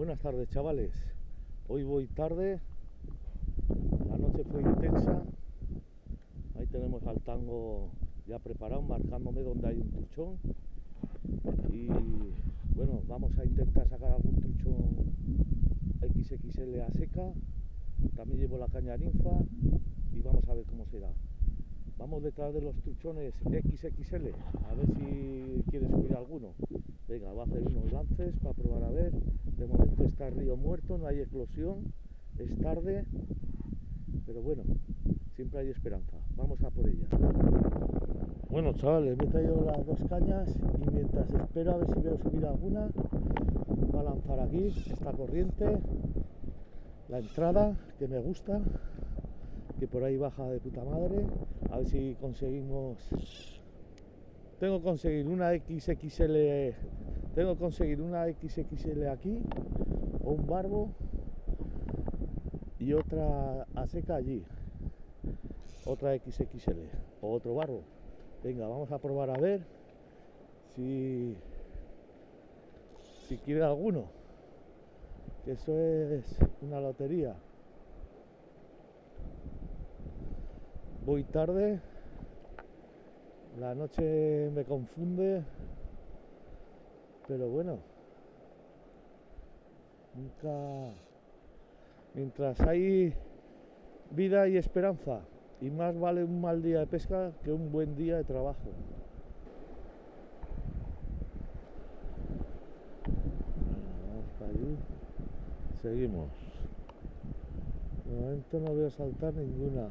Buenas tardes, chavales. Hoy voy tarde, la noche fue intensa. Ahí tenemos al tango ya preparado, marcándome donde hay un truchón. Y bueno, vamos a intentar sacar algún truchón XXL a seca. También llevo la caña ninfa y vamos a ver cómo será. Vamos detrás de los truchones XXL, a ver si quieres subir alguno. Venga, va a hacer unos lances para probar a ver. De momento está el río muerto, no hay eclosión, es tarde, pero bueno, siempre hay esperanza. Vamos a por ella. Bueno, chavales, me he traído las dos cañas y mientras espero a ver si veo subir alguna, voy a lanzar aquí esta corriente, la entrada que me gusta, que por ahí baja de puta madre. A ver si conseguimos. Tengo que conseguir una XXL. Tengo que conseguir una XXL aquí, o un barbo, y otra a seca allí. Otra XXL, o otro barbo. Venga, vamos a probar a ver si quiere alguno. Que eso es una lotería. Voy tarde, la noche me confunde, pero bueno, nunca, mientras hay vida y esperanza, y más vale un mal día de pesca que un buen día de trabajo. Vamos para allí, seguimos. De momento no voy a saltar ninguna.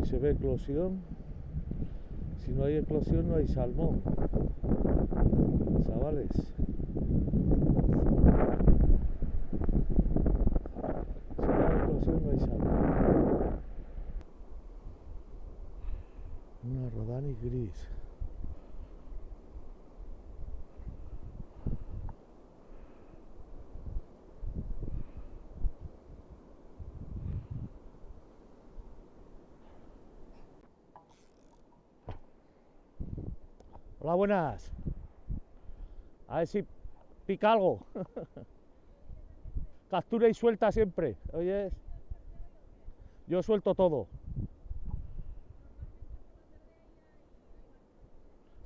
Y se ve eclosión. Si no hay eclosión no hay salmón, chavales. Si no hay eclosión no hay salmón. Una Rodani gris. Hola, buenas. A ver si pica algo. Captura y suelta siempre, ¿oyes? Yo suelto todo.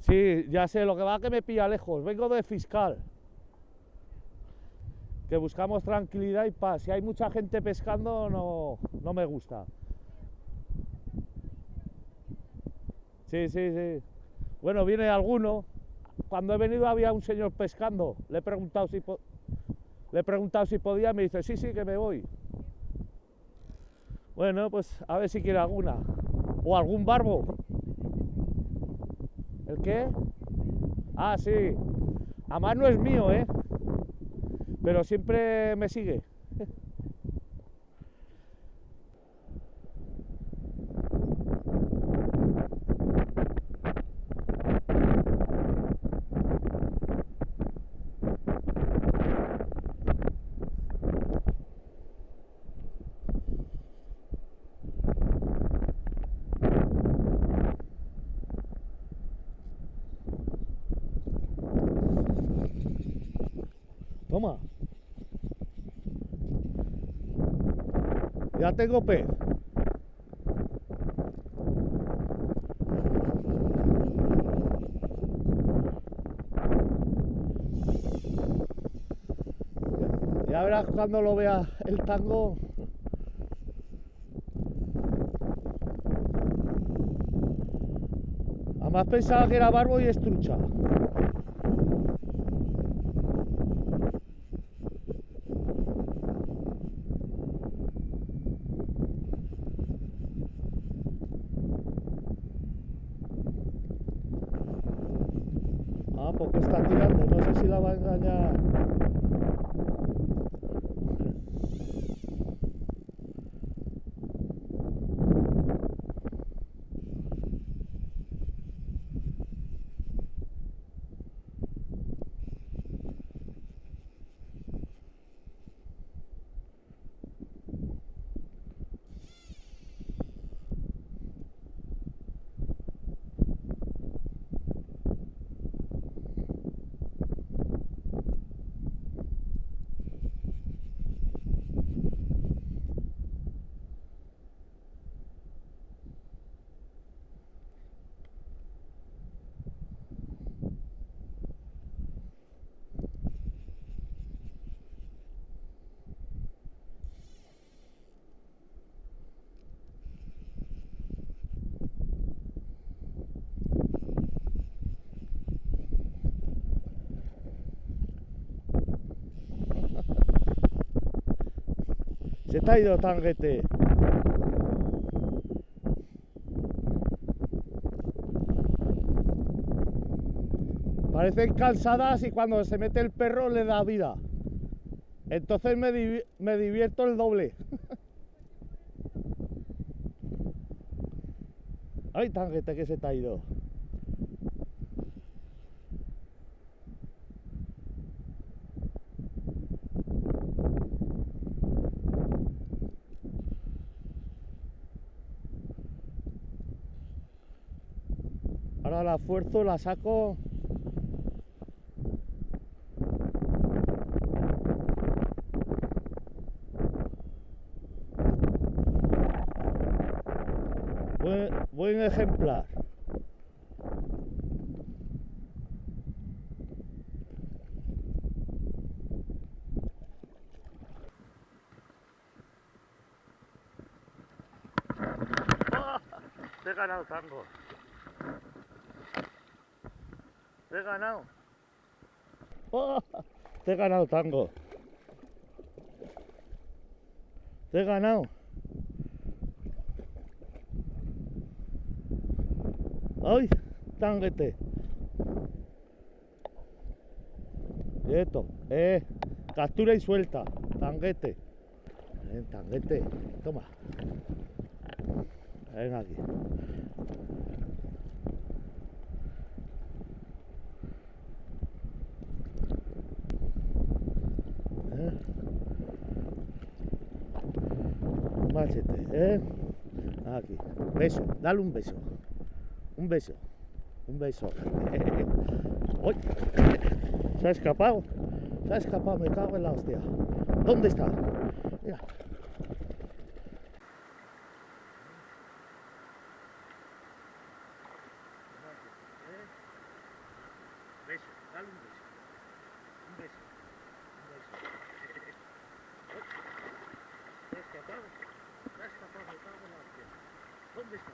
Sí, ya sé, lo que va que me pilla lejos. Vengo de Fiscal. Que buscamos tranquilidad y paz. Si hay mucha gente pescando, no me gusta. Sí, sí, sí. Bueno, viene alguno. Cuando he venido había un señor pescando. Le he preguntado si podía y me dice, sí, sí, que me voy. Bueno, pues a ver si quiere alguna. O algún barbo. ¿El qué? Ah, sí. Además no es mío, ¿eh? Pero siempre me sigue. Toma. Ya tengo pez. Ya verás cuando lo vea el tango. Además pensaba que era barbo y es trucha. Ah, porque está tirando. No sé si la va a engañar. Se te ha ido, Tanguete. Parecen cansadas y cuando se mete el perro le da vida. Entonces me divierto el doble. Ay, Tanguete, que se te ha ido. Ahora la esfuerzo, la saco. Buen ejemplar. Te he ganado, Tango. Te he ganado. Te he ganado, Tango. Te he ganado. ¡Ay, Tanguete! Quieto, captura y suelta, Tanguete. Ven, Tanguete, toma. Ven aquí. Un machete, aquí. Beso, dale un beso. Un beso. Un beso. ¡Uy! Se ha escapado. Se ha escapado, me cago en la hostia. ¿Dónde está? Mira. Beso, dale un beso. Un beso. Un beso. Se ha escapado. Se ha escapado, me cago en la hostia. ¿Dónde está?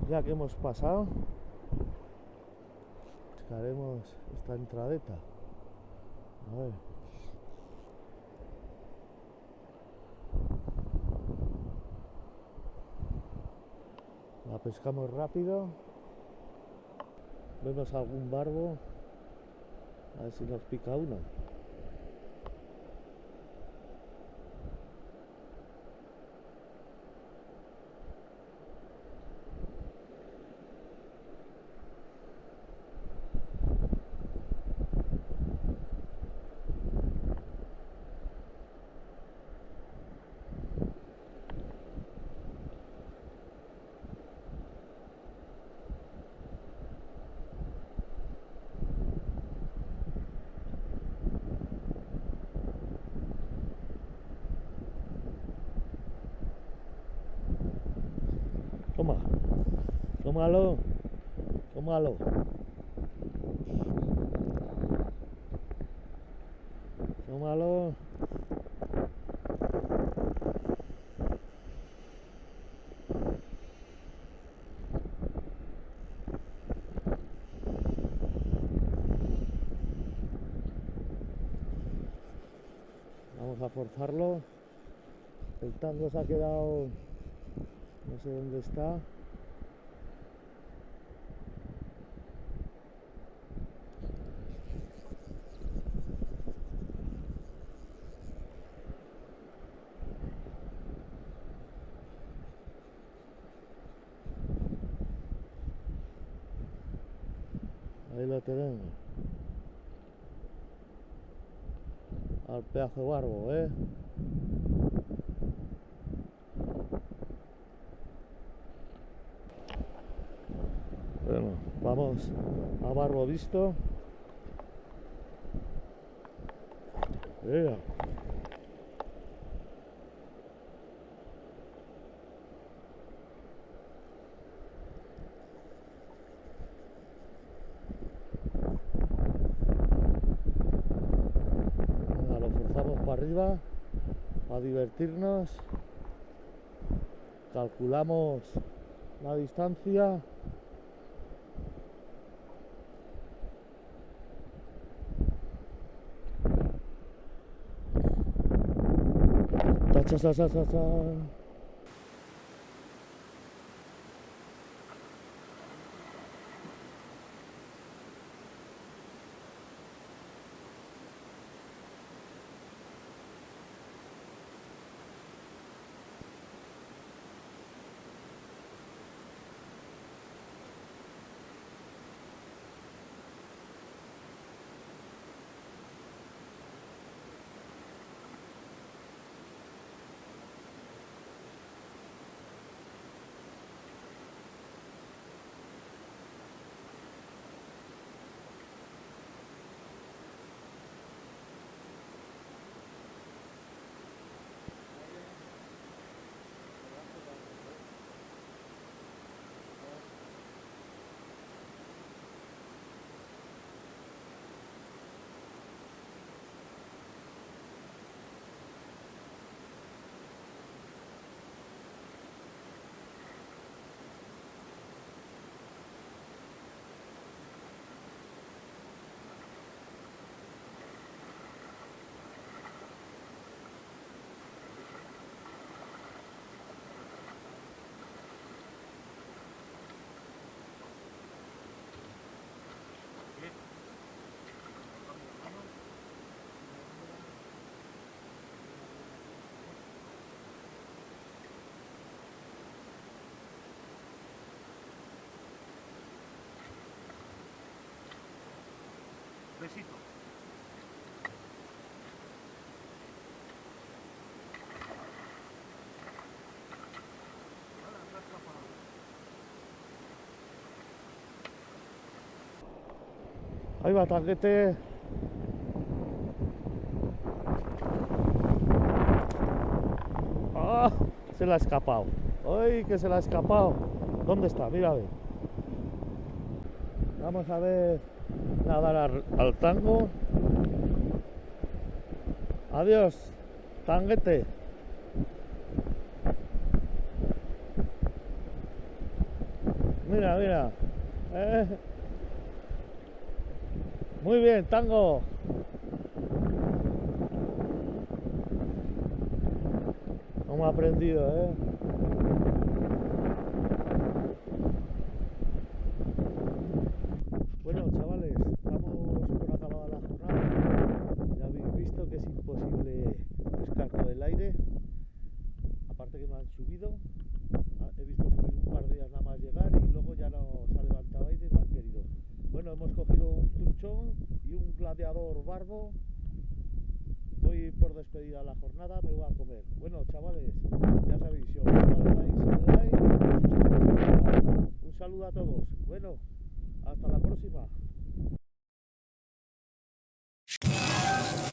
Ya que hemos pasado, buscaremos esta entradeta. A ver. La pescamos rápido. Vemos algún barbo. A ver si nos pica uno. Toma, tómalo, tómalo. Tómalo. Vamos a forzarlo. El Tango se ha quedado, no sé dónde está. Ahí lo tenemos. Al pedazo de barbo, Bueno, vamos a barbo visto. Mira. Venga, lo forzamos para arriba para divertirnos. Calculamos la distancia. cha, cha, cha, cha, cha. Besito. Ahí va, tanquete. ¡Ah! Se la ha escapado. ¡Ay, que se la ha escapado! ¿Dónde está? Mira, a ver. Vamos a ver nadar al tango. Adiós, tanguete. Mira, mira. Eh. Muy bien, tango. Hemos aprendido, ¿eh? Bueno, chavales, estamos por acabada la jornada. Ya habéis visto que es imposible pescar con el aire. Aparte que no han subido. He visto subir un par de días nada más llegar y luego ya no se ha levantado aire y no han querido. Bueno, hemos cogido un truchón y un gladiador barbo. Voy por despedida a la jornada, me voy a comer. Bueno, chavales, ya sabéis, si os gusta le dais like, un saludo a todos. Bueno, hasta la próxima.